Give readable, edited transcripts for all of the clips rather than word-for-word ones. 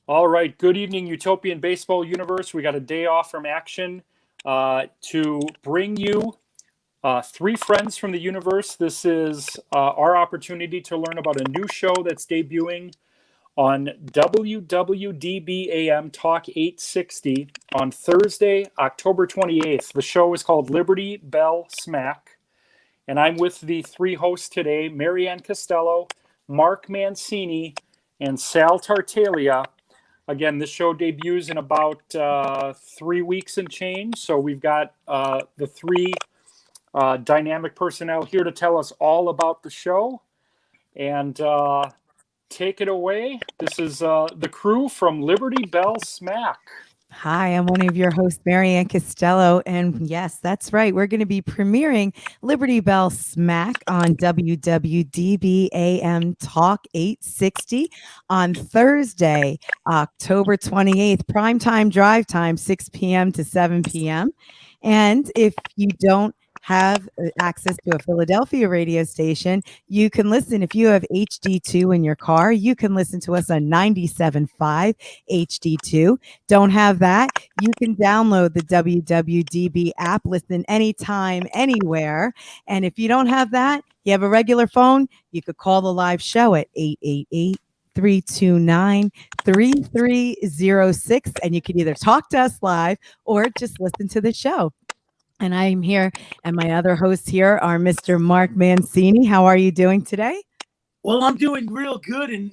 All right. Good evening, Utopian Baseball Universe. We got a day off from action to bring you three friends from the universe. This is our opportunity to learn about a new show that's debuting on WWDB-AM Talk 860 on Thursday, October 28th. The show is called Liberty Bell Smack. And I'm with the three hosts today, Maryann Costello, Mark Mancini, and Sal Tartaglia. Again, this show debuts in about 3 weeks and change. So we've got the three dynamic personnel here to tell us all about the show. And take it away. This is the crew from Liberty Bell Smack. Hi, I'm one of your hosts, Maryann Costello. And yes, that's right. We're going to be premiering Liberty Bell Smack on WWDB-AM Talk 860 on Thursday, October 28th. Primetime drive time, 6 p.m. to 7 p.m. And if you don't have access to a Philadelphia radio station, you can listen. If you have HD2 in your car, you can listen to us on 97.5 HD2. Don't have that? You can download the WWDB app, listen anytime, anywhere. And if you don't have that, you have a regular phone, you could call the live show at 888-329-3306. And you can either talk to us live or just listen to the show. And I'm here, and my other hosts here are Mr. Mark Mancini. How are you doing today? Well, I'm doing real good. And,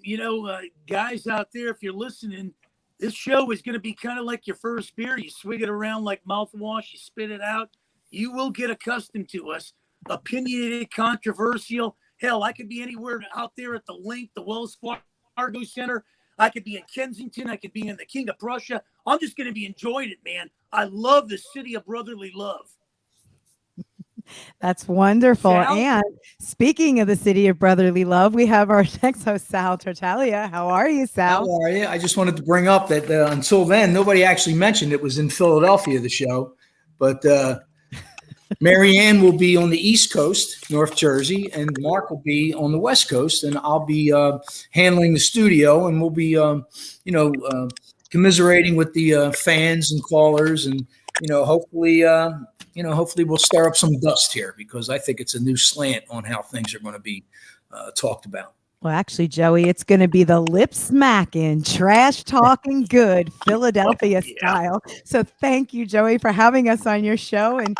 guys out there, if you're listening, this show is going to be kind of like your first beer. You swig it around like mouthwash, you spit it out. You will get accustomed to us. Opinionated, controversial. Hell, I could be anywhere out there at the Link, the Wells Fargo Center. I could be in Kensington. I could be in the King of Prussia. I'm just going to be enjoying it, man. I love the city of brotherly love. That's wonderful. Sal? And speaking of the city of brotherly love, we have our next host, Sal Tartaglia. How are you, Sal? How are you? I just wanted to bring up that until then, nobody actually mentioned it was in Philadelphia, the show. But Maryann will be on the East Coast, North Jersey, and Mark will be on the West Coast, and I'll be handling the studio, and we'll be, commiserating with the fans and callers, and hopefully we'll stir up some dust here, because I think it's a new slant on how things are going to be talked about. Well, actually, Joey, it's going to be the lip smacking, trash talking good Philadelphia style. So thank you, Joey, for having us on your show and,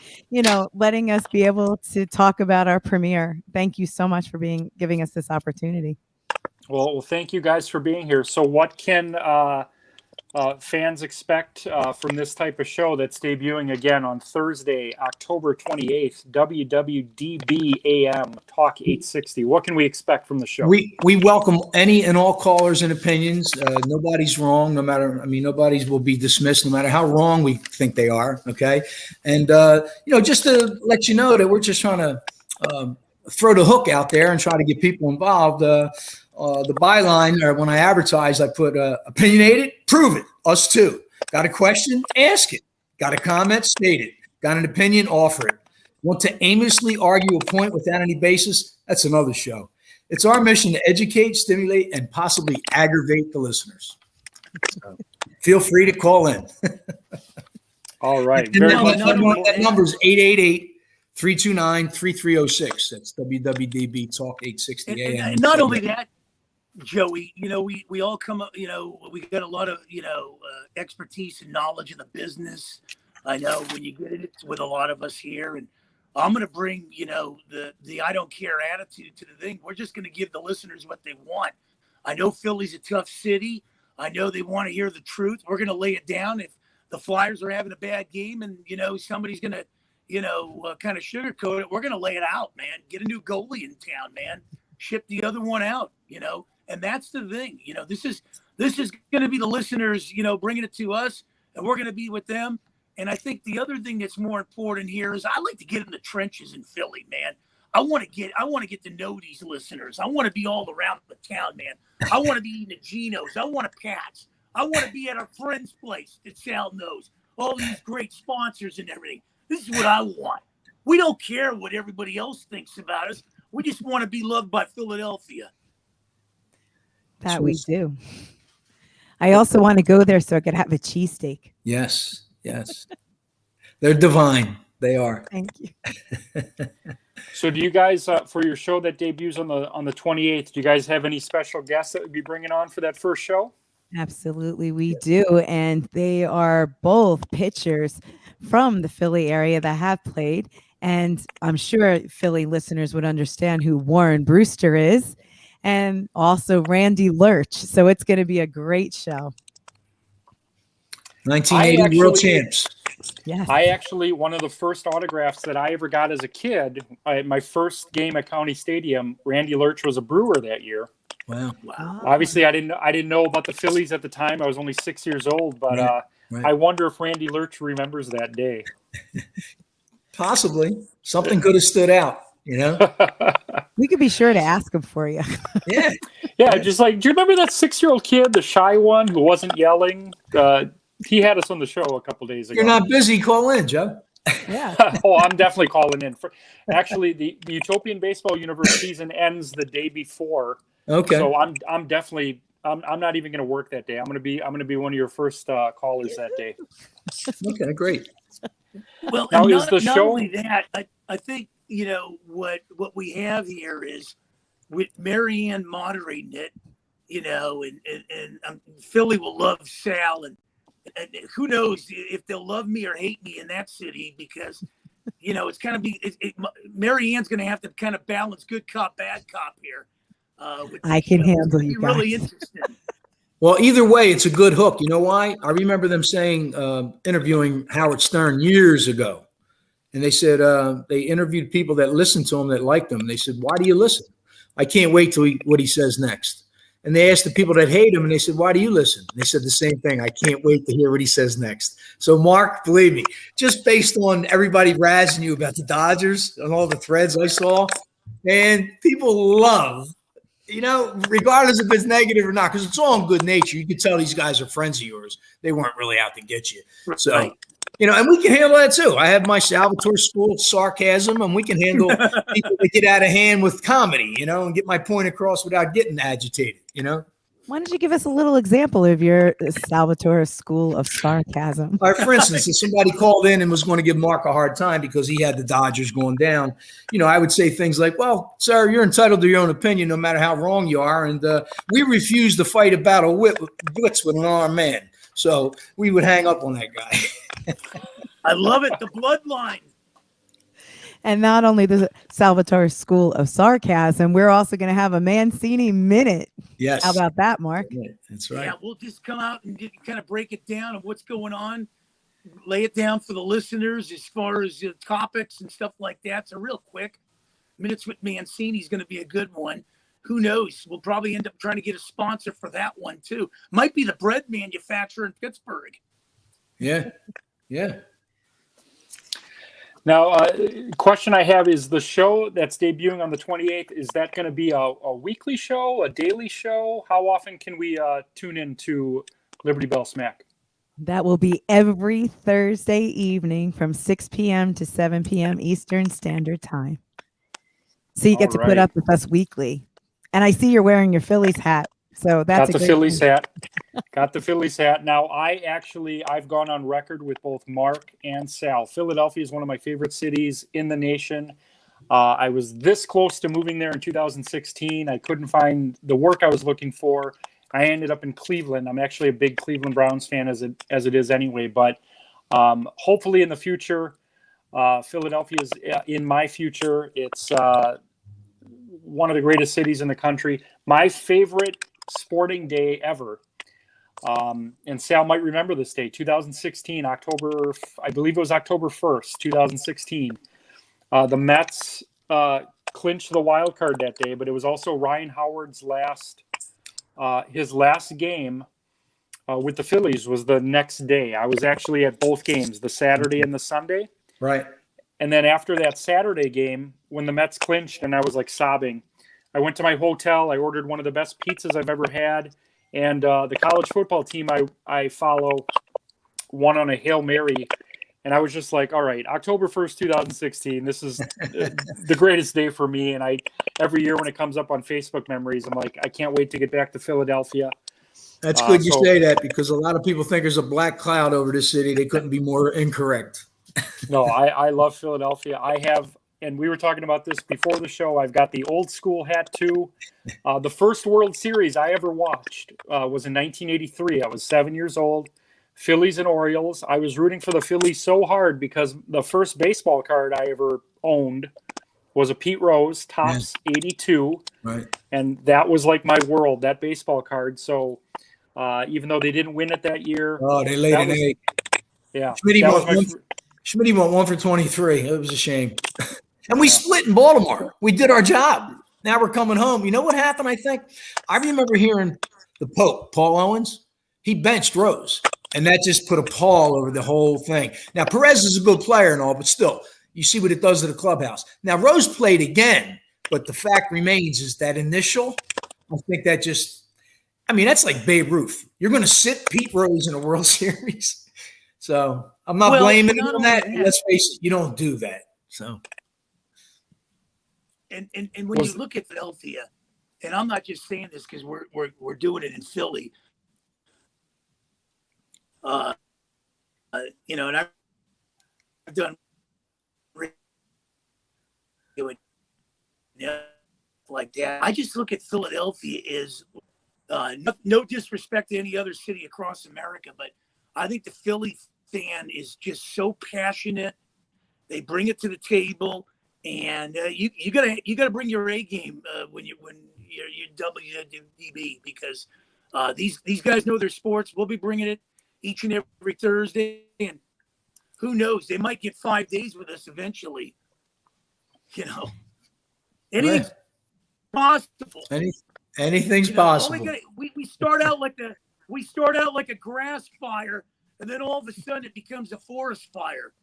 letting us be able to talk about our premiere. Thank you so much for giving us this opportunity. Well, thank you guys for being here. So what can fans expect from this type of show that's debuting again on Thursday, October 28th, WWDB-AM Talk 860? What can we expect from the show? We welcome any and all callers and opinions. Nobody's wrong, nobody's will be dismissed no matter how wrong we think they are, okay? And, just to let you know that we're just trying to throw the hook out there and try to get people involved. The byline, or when I advertise, I put opinionated, prove it, us too. Got a question? Ask it. Got a comment? State it. Got an opinion? Offer it. Want to aimlessly argue a point without any basis? That's another show. It's our mission to educate, stimulate, and possibly aggravate the listeners. So feel free to call in. All right. That number is 888-329-3306. That's WWDB Talk 860 AM. And not only that, Joey, we all come up, we got a lot of, expertise and knowledge of the business. I know when you get it, it's with a lot of us here. And I'm going to bring, the I don't care attitude to the thing. We're just going to give the listeners what they want. I know Philly's a tough city. I know they want to hear the truth. We're going to lay it down. If the Flyers are having a bad game and, somebody's going to, kind of sugarcoat it, we're going to lay it out, man. Get a new goalie in town, man. Ship the other one out, and that's the thing. This is going to be the listeners, bringing it to us, and we're going to be with them. And I think the other thing that's more important here is I like to get in the trenches in Philly, man. I want to get to know these listeners. I want to be all around the town, man. I want to be eating at Geno's. I want to Pat's. I want to be at our friend's place that Sal knows. All these great sponsors and everything. This is what I want. We don't care what everybody else thinks about us. We just want to be loved by Philadelphia. That we do. I also want to go there so I could have a cheesesteak. Yes. Yes. They're divine. They are. Thank you. So do you guys, for your show that debuts on the 28th, do you guys have any special guests that would be bringing on for that first show? Absolutely, we do. And they are both pitchers from the Philly area that have played. And I'm sure Philly listeners would understand who Warren Brewster is, and also Randy Lurch. So it's going to be a great show. 1980 world champs. Yes. I actually, one of the first autographs that I ever got as a kid, my first game at County Stadium, Randy Lurch was a Brewer that year. Wow. Wow. Obviously, I didn't know about the Phillies at the time. I was only 6 years old, but Right. I wonder if Randy Lurch remembers that day. Possibly. Something could have stood out, you know? We could be sure to ask him for you. Yeah. Yeah, just like, do you remember that 6-year-old kid, the shy one who wasn't yelling? He had us on the show a couple days ago. You're not busy, call in, Joe. Yeah. Oh, I'm definitely calling in. Actually, the Utopian Baseball Universe season ends the day before. Okay. So I'm definitely I'm not even going to work that day. I'm going to be one of your first callers that day. Okay, great. Well, Now, and is the not show- only that, I think, you know, what we have here is with Maryann moderating it, you know, and Philly will love Sal, and who knows if they'll love me or hate me in that city, because, you know, it's kind of Maryann's going to have to kind of balance good cop, bad cop here. I can handle you guys. Really interesting. Well, either way, it's a good hook. You know why? I remember them saying, interviewing Howard Stern years ago. And they said they interviewed people that listened to him, that liked him. And they said, why do you listen? I can't wait till what he says next. And they asked the people that hate him, and they said, why do you listen? And they said the same thing. I can't wait to hear what he says next. So, Mark, believe me, just based on everybody razzing you about the Dodgers and all the threads I saw, and people love, you know, regardless if it's negative or not, because it's all in good nature. You can tell these guys are friends of yours. They weren't really out to get you. So, Right. you know, and we can handle that too. I have my Salvatore school of sarcasm, and we can handle people that get out of hand with comedy, you know, and get my point across without getting agitated, you know. Why don't you give us a little example of your Salvatore school of sarcasm? All right, for instance, if somebody called in and was going to give Mark a hard time because he had the Dodgers going down, you know, I would say things like, well, sir, you're entitled to your own opinion no matter how wrong you are. And we refuse to fight a battle blitz with an armed man. So we would hang up on that guy. I love it. The bloodline. And not only the Salvatore School of Sarcasm, we're also going to have a Mancini Minute. Yes. How about that, Mark? That's right. Yeah, we'll just come out and kind of break it down of what's going on, lay it down for the listeners as far as the topics and stuff like that. So real quick, Minutes with Mancini is going to be a good one. Who knows? We'll probably end up trying to get a sponsor for that one too. Might be the bread manufacturer in Pittsburgh. Yeah. Yeah. Now, question I have is the show that's debuting on the 28th, is that going to be a weekly show, a daily show? How often can we tune into Liberty Bell Smack? That will be every Thursday evening from 6 p.m. to 7 p.m. Eastern Standard Time. So you get to put Alright. up with us weekly. And I see you're wearing your Phillies hat. So that's Got the great Phillies thing. hat. Got the Phillies hat. Now, I've gone on record with both Mark and Sal. Philadelphia is one of my favorite cities in the nation. I was this close to moving there in 2016. I couldn't find the work I was looking for. I ended up in Cleveland. I'm actually a big Cleveland Browns fan as it is anyway. But hopefully in the future, Philadelphia is in my future. It's one of the greatest cities in the country. My favorite sporting day ever. And Sal might remember this day, 2016, October, I believe it was October 1st, 2016. The Mets clinched the wild card that day, but it was also Ryan Howard's his last game with the Phillies was the next day. I was actually at both games, the Saturday and the Sunday. Right. And then after that Saturday game, when the Mets clinched and I was like sobbing, I went to my hotel. I ordered one of the best pizzas I've ever had. And the college football team I follow won on a Hail Mary. And I was just like, all right, October 1st, 2016, this is the greatest day for me. And every year when it comes up on Facebook memories, I'm like, I can't wait to get back to Philadelphia. That's good you So- say that, because a lot of people think there's a black cloud over this city. They couldn't be more incorrect. No, I love Philadelphia. I have, and we were talking about this before the show. I've got the old school hat too. The first World Series I ever watched was in 1983. I was 7 years old. Phillies and Orioles. I was rooting for the Phillies so hard because the first baseball card I ever owned was a Pete Rose Topps 82. Right. And that was like my world, that baseball card. So even though they didn't win it that year. Oh, they laid an egg. Yeah. Schmitty went 1 for 23. It was a shame. And we split in Baltimore. We did our job. Now we're coming home. You know what happened, I think? I remember hearing the Pope, Paul Owens, he benched Rose. And that just put a pall over the whole thing. Now, Perez is a good player and all, but still, you see what it does to the clubhouse. Now, Rose played again, but the fact remains is that initial, I think that just, I mean, that's like Babe Ruth. You're going to sit Pete Rose in a World Series. So I'm not blaming him on that. Let's face it, you don't do that. So. And when you look at Philadelphia, and I'm not just saying this because we're doing it in Philly. You know, and I've done like that. I just look at Philadelphia as no disrespect to any other city across America, but I think the Philly fan is just so passionate. They bring it to the table, and you gotta bring your A game when you're WWDB, because these guys know their sports. We'll be bringing it each and every Thursday, and who knows, they might get 5 days with us eventually. You know, anything's possible. Anything's possible. We start out like a grass fire, and then all of a sudden it becomes a forest fire.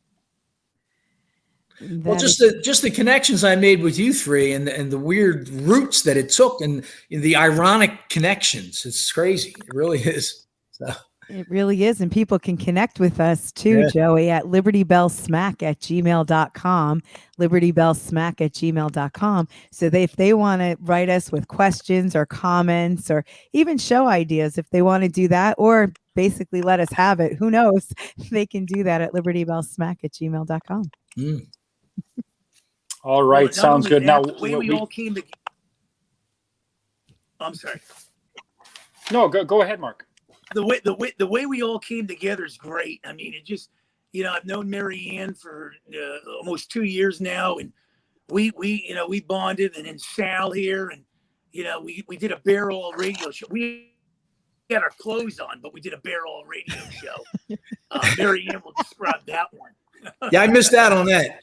Well, just the connections I made with you three, and the weird routes that it took, and the ironic connections. It's crazy. It really is. So. It really is. And people can connect with us too, Joey, at libertybellsmack@gmail.com, libertybellsmack@gmail.com. So if they want to write us with questions or comments or even show ideas, if they want to do that, or basically let us have it, who knows, they can do that at libertybellsmack@gmail.com. Mm. All right. Well, sounds good. Now, we all came together. I'm sorry. No, go ahead, Mark. The way we all came together is great. I mean, it just, you know, I've known Maryann for almost 2 years now, and we bonded, and then Sal here, and we did a barrel radio show. We had our clothes on, but we did a barrel radio show. Maryann will describe that one. Yeah, I missed out on that.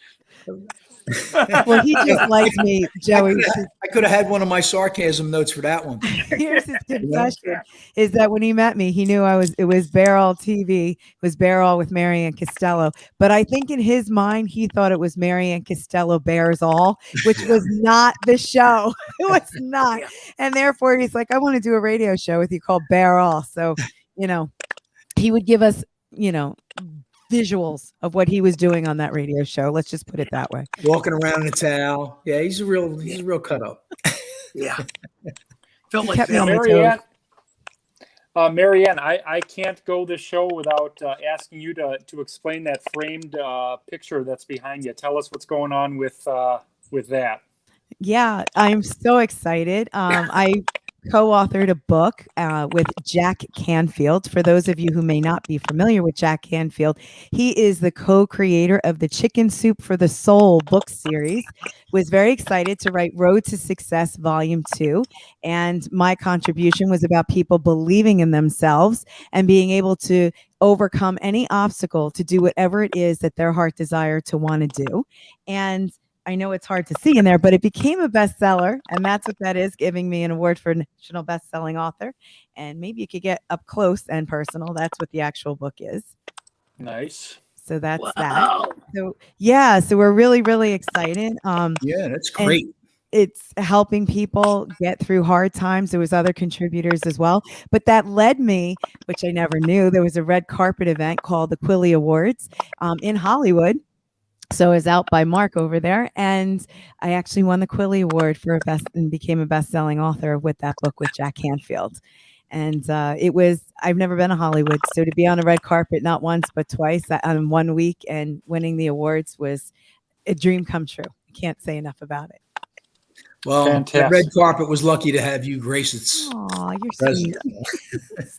Well, he just likes me, Joey. I could have had one of my sarcasm notes for that one. Here's his confession: is that when he met me, he knew it was Barrel TV, it was Barrel with Maryann Costello. But I think in his mind, he thought it was Maryann Costello Bears All, which was not the show. It was not, and therefore he's like, I want to do a radio show with you called Bear All. So, he would give us, visuals of what he was doing on that radio show. Let's just put it that way. Walking around in a towel. Yeah, he's a real cut up. Yeah. Felt like kept me on my Maryann, Maryann, I can't go this show without asking you to explain that framed picture that's behind you. Tell us what's going on with that. Yeah, I'm so excited. I co-authored a book with Jack Canfield. For those of you who may not be familiar with Jack Canfield, he is the co-creator of the Chicken Soup for the Soul book series. Was very excited to write Road to Success Volume 2. And my contribution was about people believing in themselves and being able to overcome any obstacle to do whatever it is that their heart desire to want to do. And I know it's hard to see in there, but it became a bestseller, and that's what that is, giving me an award for National Best-Selling Author. And maybe you could get up close and personal. That's what the actual book is. Nice. So that's that. So so we're really, really excited. Yeah, that's great. It's helping people get through hard times. There was other contributors as well, but that led me, which I never knew, there was a red carpet event called the Quilly Awards in Hollywood. So I was out by Mark over there, and I actually won the Quilly Award for and became a best-selling author with that book with Jack Canfield. And I've never been to Hollywood. So to be on a red carpet, not once, but twice on 1 week and winning the awards was a dream come true. I can't say enough about it. Well, Fantastic. that red carpet was lucky to have you grace its Oh, you're presence.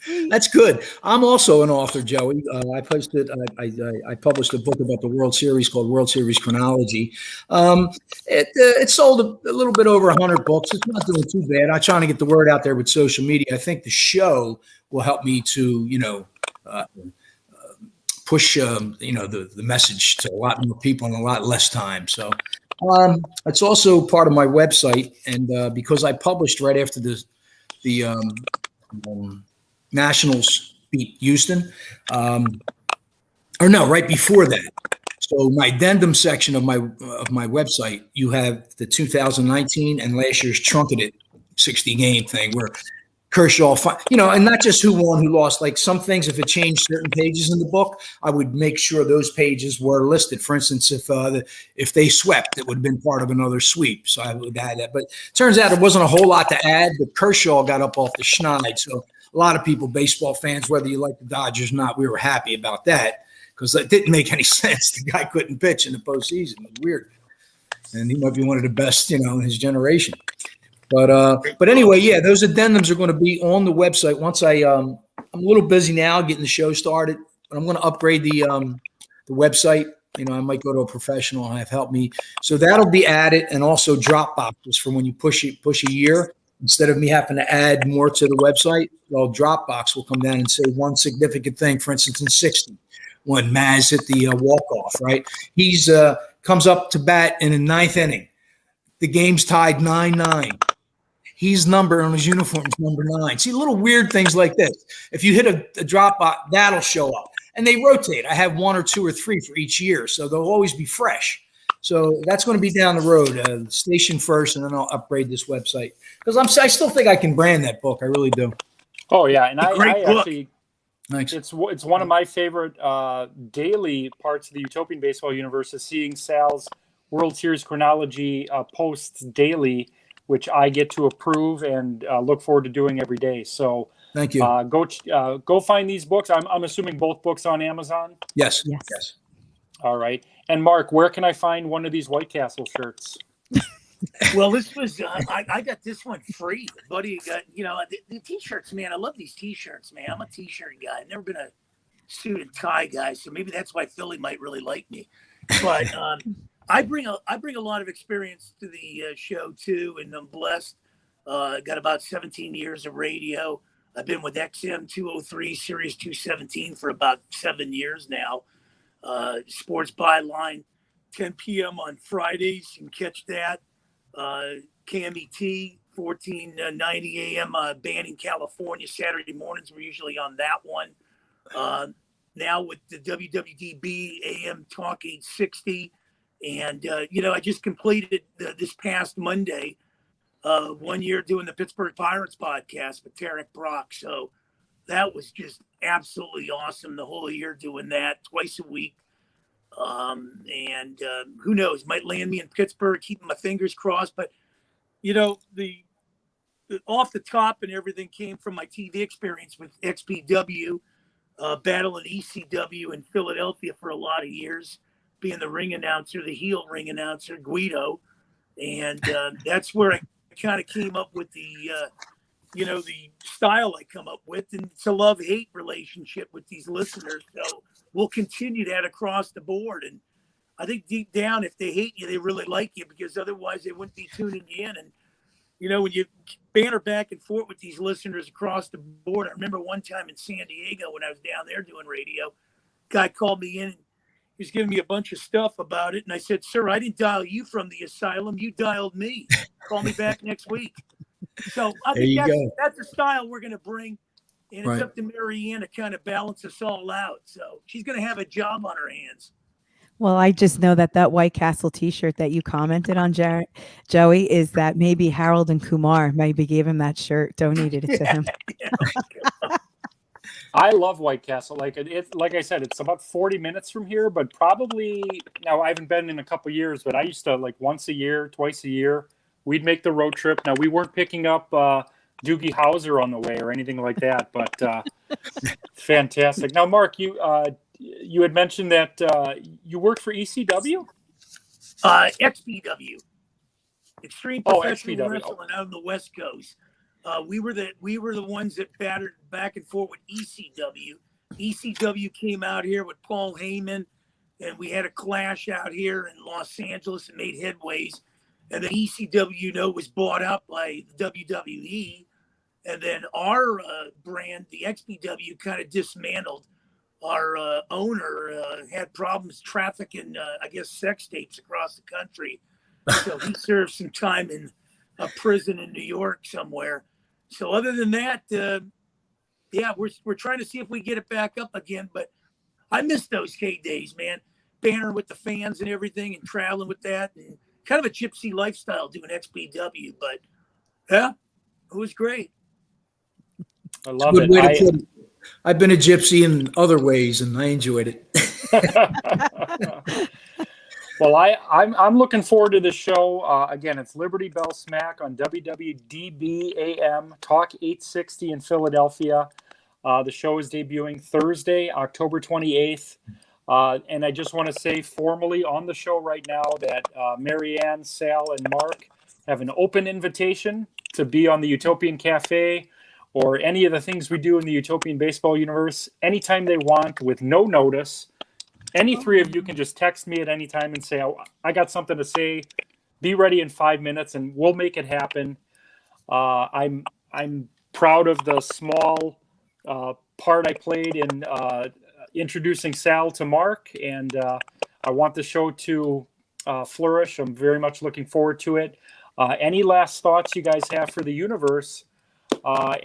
sweet. That's good. I'm also an author, Joey. I published a book about the World Series called World Series Chronology. It sold a little bit over 100 books. It's not doing too bad. I'm trying to get the word out there with social media. I think the show will help me to, push, the message to a lot more people in a lot less time. So it's also part of my website. And because I published right after the Nationals beat Houston, right before that. So my addendum section of my website, you have the 2019 and last year's truncated 60 game thing where Kershaw, and not just who won, who lost. Like some things, if it changed certain pages in the book, I would make sure those pages were listed. For instance, if they swept, it would have been part of another sweep. So I would add that. But it turns out it wasn't a whole lot to add, but Kershaw got up off the schneid. So a lot of people, baseball fans, whether you like the Dodgers or not, we were happy about that because it didn't make any sense. The guy couldn't pitch in the postseason. It was weird. And he might be one of the best, in his generation. But anyway, yeah, those addendums are going to be on the website. Once I'm a little busy now getting the show started, but I'm going to upgrade the website. I might go to a professional and have help me. So that'll be added, and also drop boxes for when you push a year. Instead of me having to add more to the website, well, Dropbox will come down and say one significant thing. For instance, in 60, when Maz hit the walk-off, right? He's comes up to bat in the ninth inning. The game's tied 9-9. He's number on his uniform is number 9. See, little weird things like this. If you hit a drop box, that'll show up. And they rotate. I have 1 or 2 or 3 for each year, so they'll always be fresh. So that's going to be down the road. Station first, and then I'll upgrade this website because I still think I can brand that book. I really do. Oh yeah, and I book. actually, Thanks. it's one of my favorite daily parts of the Utopian Baseball universe is seeing Sal's World Series Chronology posts daily, which I get to approve and look forward to doing every day. So Thank you. Go find these books. I'm assuming both books on Amazon. Yes. All right. And Mark, where can I find one of these White Castle shirts? Well, this was I got this one free, buddy. Got the t-shirts, man. I love these t-shirts, man. I'm a t-shirt guy. I've never been a suit and tie guy, so maybe that's why Philly might really like me. But I bring a lot of experience to the show too, and I'm blessed. Got about 17 years of radio. I've been with XM 203 Series 217 for about 7 years now. Sports Byline, 10 p.m. on Fridays. You can catch that. KMET, 1490 a.m. Banning, California. Saturday mornings, we're usually on that one. Now with the WWDB-AM Talk 860. And, I just completed this past Monday 1 year doing the Pittsburgh Pirates podcast with Tarek Brock. So that was just absolutely awesome the whole year doing that twice a week. And who knows, might land me in Pittsburgh, keeping my fingers crossed. But, the off the top and everything came from my TV experience with XPW, battling ECW in Philadelphia for a lot of years, being the ring announcer, the heel ring announcer, Guido. And that's where I kind of came up with the style I come up with. And it's a love-hate relationship with these listeners. So we'll continue that across the board. And I think deep down, if they hate you, they really like you, because otherwise they wouldn't be tuning you in. And, when you banter back and forth with these listeners across the board, I remember one time in San Diego when I was down there doing radio, guy called me in and he was giving me a bunch of stuff about it. And I said, sir, I didn't dial you from the asylum. You dialed me. Call me back next week. So I think that's the style we're going to bring. And it's up to Maryann to kind of balance us all out. So she's going to have a job on her hands. Well, I just know that White Castle t-shirt that you commented on, Joey, is that maybe Harold and Kumar maybe gave him that shirt, donated it to him. I love White Castle. Like I said, it's about 40 minutes from here, but probably now I haven't been in a couple years, but I used to like once a year, twice a year, we'd make the road trip. Now we weren't picking up Doogie Howser on the way or anything like that. But fantastic. Now, Mark, you had mentioned that you worked for ECW. XPW, Extreme Professional XPW. Wrestling, out on the West Coast. We were the ones that battered back and forth with ECW. ECW came out here with Paul Heyman, and we had a clash out here in Los Angeles and made headways. And then ECW, was bought up by WWE. And then our brand, the XPW, kind of dismantled. Our owner had problems trafficking, sex tapes across the country. So he served some time in a prison in New York somewhere. So other than that, we're trying to see if we get it back up again. But I miss those days, man. Banner with the fans and everything, and traveling with that, and kind of a gypsy lifestyle doing XPW. But yeah, it was great. I love it. I've been a gypsy in other ways, and I enjoyed it. Well, I'm looking forward to this show. Again, it's Liberty Bell Smack on WWDB-AM, Talk 860 in Philadelphia. The show is debuting Thursday, October 28th. And I just want to say formally on the show right now that Maryann, Sal, and Mark have an open invitation to be on the Utopian Cafe or any of the things we do in the Utopian Baseball universe anytime they want with no notice. Any three of you can just text me at any time and say, I got something to say. Be ready in 5 minutes and we'll make it happen. I'm proud of the small part I played in introducing Sal to Mark, and I want the show to flourish. I'm very much looking forward to it. Any last thoughts you guys have for the universe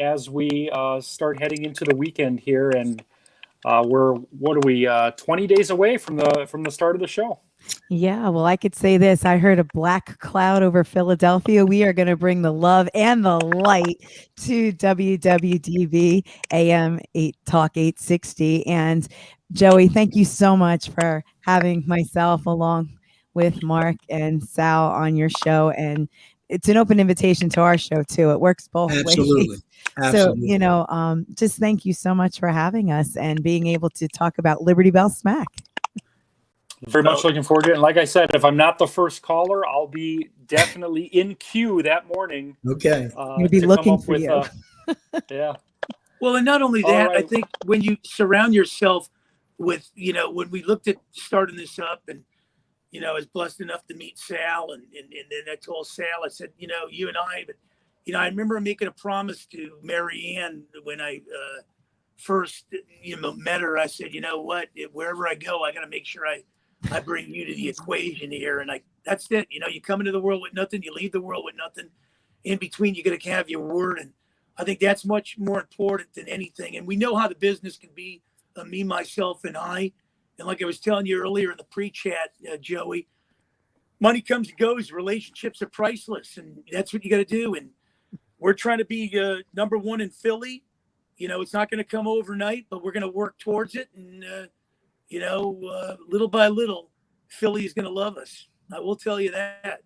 as we start heading into the weekend here? And we're 20 days away from the start of the show. Yeah, well, I could say this. I heard a black cloud over Philadelphia. We are going to bring the love and the light to WWDB AM 8 Talk 860. And Joey, thank you so much for having myself along with Mark and Sal on your show. And it's an open invitation to our show too. It works both ways. Absolutely. So, just thank you so much for having us and being able to talk about Liberty Bell Smack. Very much looking forward to it. And like I said, if I'm not the first caller, I'll be definitely in queue that morning. Okay. We'll be looking for you. Yeah. Well, and not only that, right. I think when you surround yourself with, when we looked at starting this up, and, I was blessed enough to meet Sal, and then I told Sal, I said, you and I, but, I remember making a promise to Maryann when I first, met her. I said, you know what, wherever I go, I got to make sure I bring you to the equation here. And that's it. You come into the world with nothing, you leave the world with nothing. In between, you got to have your word. And I think that's much more important than anything. And we know how the business can be, me, myself, and I. And like I was telling you earlier in the pre-chat, Joey, money comes and goes. Relationships are priceless. And that's what you got to do. And we're trying to be number one in Philly. It's not going to come overnight, but we're going to work towards it. And, little by little, Philly is going to love us. I will tell you that.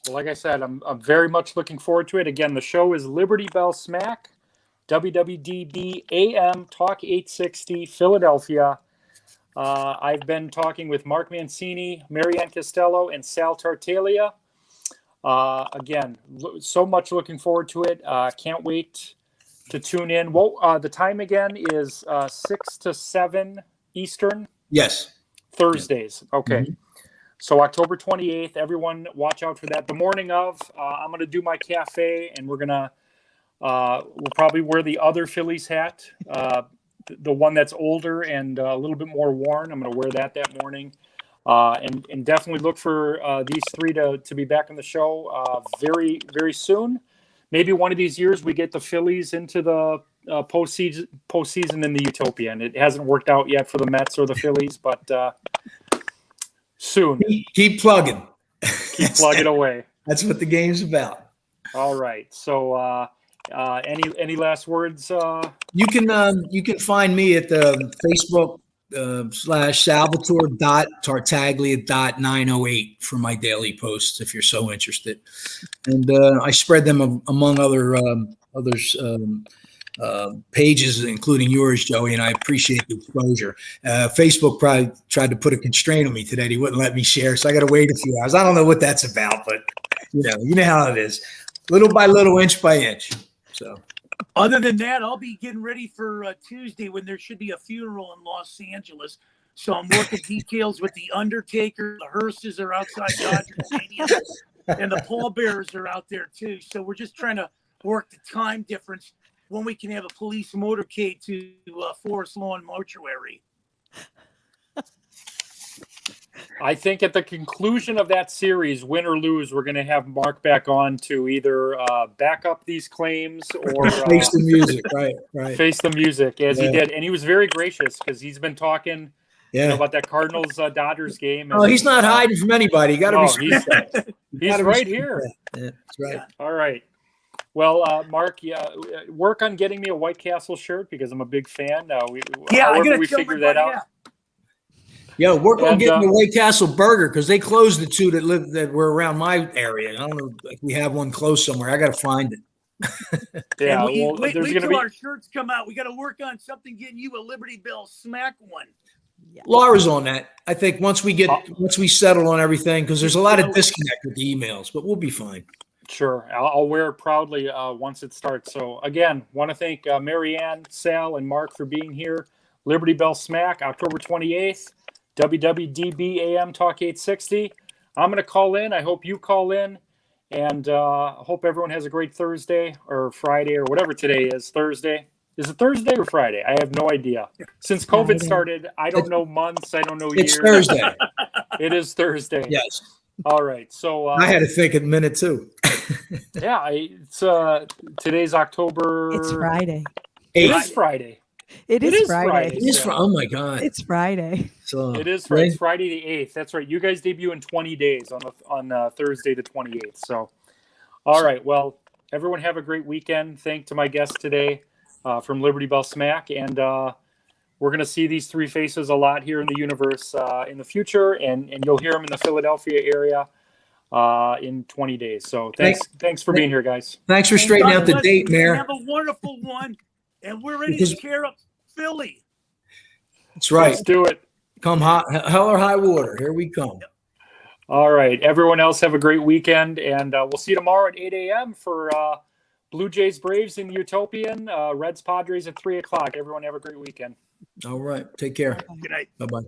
Well, like I said, I'm very much looking forward to it. Again, the show is Liberty Bell Smack, WWDB-AM, Talk 860, Philadelphia. I've been talking with Mark Mancini, Maryann Costello, and Sal Tartaglia. Again, so much looking forward to it. Can't wait to tune in. Well, the time again is 6 to 7 Eastern. Yes. Thursdays. Okay. Mm-hmm. So October 28th, everyone watch out for that. The morning of, I'm going to do my cafe, and we'll probably wear the other Phillies hat, the one that's older and a little bit more worn. I'm going to wear that morning. And definitely look for these three to be back on the show very, very soon. Maybe one of these years we get the Phillies into the postseason in the Utopian. It hasn't worked out yet for the Mets or the Phillies, but soon. Keep plugging. Keep plugging away. That's what the game's about. All right. So any last words? You can find me at the Facebook facebook.com/Salvatore.Tartaglia.908 for my daily posts if you're so interested. And I spread them among others pages, including yours, Joey, and I appreciate the exposure. Facebook probably tried to put a constraint on me today. He wouldn't let me share, so I got to wait a few hours. I don't know what that's about, but you know how it is, little by little, inch by inch. So, other than that, I'll be getting ready for Tuesday when there should be a funeral in Los Angeles. So I'm working details with the Undertaker. The hearses are outside Dodger Stadium, and the pallbearers are out there too. So we're just trying to work the time difference when we can have a police motorcade to Forest Lawn Mortuary. I think at the conclusion of that series, win or lose, we're going to have Mark back on to either back up these claims or face the music, right? Face the music as he did. And he was very gracious because he's been talking about that Cardinals Dodgers game. And, he's not hiding from anybody. You got to he's right here. Yeah, that's right. All right. Well, Mark, work on getting me a White Castle shirt because I'm a big fan. I gotta we figure that out. Yeah, work on getting the White Castle burger because they closed the two that were around my area. I don't know if we have one close somewhere. I got to find it. Yeah, wait till our shirts come out. We got to work on something getting you a Liberty Bell Smack one. Yeah. Laura's on that. I think once we settle on everything, because there's a lot of disconnect with the emails, but we'll be fine. Sure. I'll wear it proudly once it starts. So, again, want to thank Maryann, Sal, and Mark for being here. Liberty Bell Smack, October 28th, WWDB-AM Talk 860. I'm going to call in. I hope you call in. And hope everyone has a great Thursday or Friday or whatever today is. Thursday. Is it Thursday or Friday? I have no idea. Since COVID started, I don't know months. I don't know years. It's Thursday. It is Thursday. Yes. All right. So I had to think a minute too. Yeah, it's today's October. It's Friday. It is Friday. It is Friday. It is. Oh my God! It's Friday. So it is Friday. It's Friday the 8th. That's right. You guys debut in 20 days on Thursday the 28th. So, all right. Well, everyone have a great weekend. Thank to my guest today from Liberty Bell Smack, and we're going to see these three faces a lot here in the universe in the future, and you'll hear them in the Philadelphia area in 20 days. So thanks for being here, guys. Thanks for straightening out the date, Mayor. Have a wonderful one, and we're ready to tear up Philly. That's right. Let's do it. Come hell or high water. Here we come. All right. Everyone else have a great weekend, and we'll see you tomorrow at 8 a.m. for Blue Jays Braves in the Utopian, Reds Padres at 3 o'clock. Everyone have a great weekend. All right. Take care. Good night. Bye-bye.